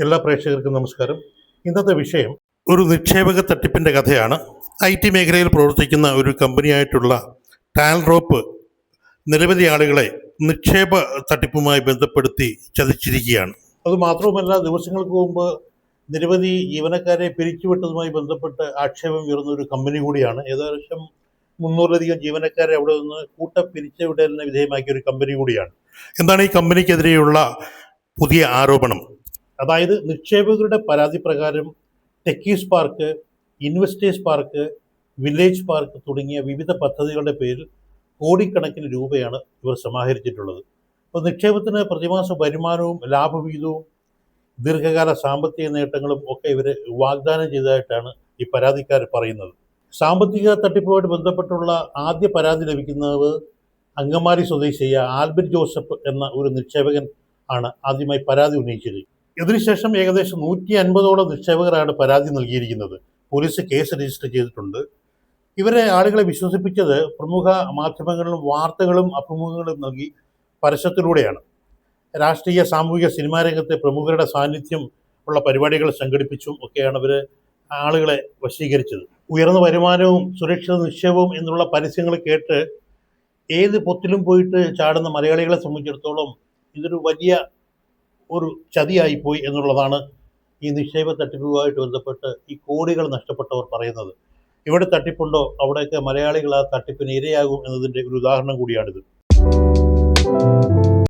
എല്ലാ പ്രേക്ഷകർക്കും നമസ്കാരം. ഇന്നത്തെ വിഷയം ഒരു നിക്ഷേപക തട്ടിപ്പിൻ്റെ കഥയാണ്. IT മേഖലയിൽ പ്രവർത്തിക്കുന്ന ഒരു കമ്പനിയായിട്ടുള്ള ടാൽറോപ്പ് നിരവധി ആളുകളെ നിക്ഷേപ തട്ടിപ്പുമായി ബന്ധപ്പെടുത്തി ചതിച്ചിരിക്കുകയാണ്. അതുമാത്രവുമല്ല, ദിവസങ്ങൾക്ക് മുമ്പ് നിരവധി ജീവനക്കാരെ പിരിച്ചുവിട്ടതുമായി ബന്ധപ്പെട്ട് ആക്ഷേപം ഉയർന്ന ഒരു കമ്പനി കൂടിയാണ്. ഏകദേശം 300-ലധികം ജീവനക്കാരെ അവിടെ നിന്ന് പിരിച്ചുവിടലിന് വിധേയമാക്കിയ ഒരു കമ്പനി കൂടിയാണ്. എന്താണ് ഈ കമ്പനിക്കെതിരെയുള്ള പുതിയ ആരോപണം? അതായത്, നിക്ഷേപകരുടെ പരാതി പ്രകാരം techies park, investors park, village park തുടങ്ങിയ വിവിധ പദ്ധതികളുടെ പേരിൽ കോടിക്കണക്കിന് രൂപയാണ് ഇവർ സമാഹരിച്ചിട്ടുള്ളത്. അപ്പോൾ നിക്ഷേപത്തിന് പ്രതിമാസ വരുമാനവും ലാഭവിഹിതവും ദീർഘകാല സാമ്പത്തിക നേട്ടങ്ങളും ഒക്കെ ഇവർ വാഗ്ദാനം ചെയ്തതായിട്ടാണ് ഈ പരാതിക്കാർ പറയുന്നത്. സാമ്പത്തിക തട്ടിപ്പുമായിട്ട് ബന്ധപ്പെട്ടുള്ള ആദ്യ പരാതി ലഭിക്കുന്നത് അങ്കമാലി സ്വദേശിയായ ആൽബിൻ ജോസഫ് എന്ന ഒരു നിക്ഷേപകൻ ആണ് ആദ്യമായി പരാതി ഉന്നയിച്ചത്. ഇതിനുശേഷം ഏകദേശം 150ഓളം നിക്ഷേപകരാണ് പരാതി നൽകിയിരിക്കുന്നത്. പോലീസ് കേസ് രജിസ്റ്റർ ചെയ്തിട്ടുണ്ട്. ഇവരെ ആളുകളെ വിശ്വസിപ്പിച്ചത് പ്രമുഖ മാധ്യമങ്ങളിലും വാർത്തകളും അഭിമുഖങ്ങളും നൽകി പരസ്യത്തിലൂടെയാണ്. രാഷ്ട്രീയ, സാമൂഹിക, സിനിമാ രംഗത്തെ പ്രമുഖരുടെ സാന്നിധ്യം ഉള്ള പരിപാടികൾ സംഘടിപ്പിച്ചും ഒക്കെയാണ് ഇവർ ആളുകളെ വശീകരിച്ചത്. ഉയർന്ന വരുമാനവും സുരക്ഷിത നിക്ഷേപവും എന്നുള്ള പരസ്യങ്ങൾ കേട്ട് ഏത് പൊത്തിലും പോയിട്ട് ചാടുന്ന മലയാളികളെ സംബന്ധിച്ചിടത്തോളം ഇതൊരു വലിയ ഒരു ചതിയായിപ്പോയി എന്നുള്ളതാണ് ഈ നിക്ഷേപ തട്ടിപ്പുമായിട്ട് ബന്ധപ്പെട്ട് ഈ കോടികൾ നഷ്ടപ്പെട്ടവർ പറയുന്നത്. ഇവിടെ തട്ടിപ്പുണ്ടോ അവിടെയൊക്കെ മലയാളികൾ ആ തട്ടിപ്പിന് ഇരയാകും എന്നതിൻ്റെ ഒരു ഉദാഹരണം കൂടിയാണിത്.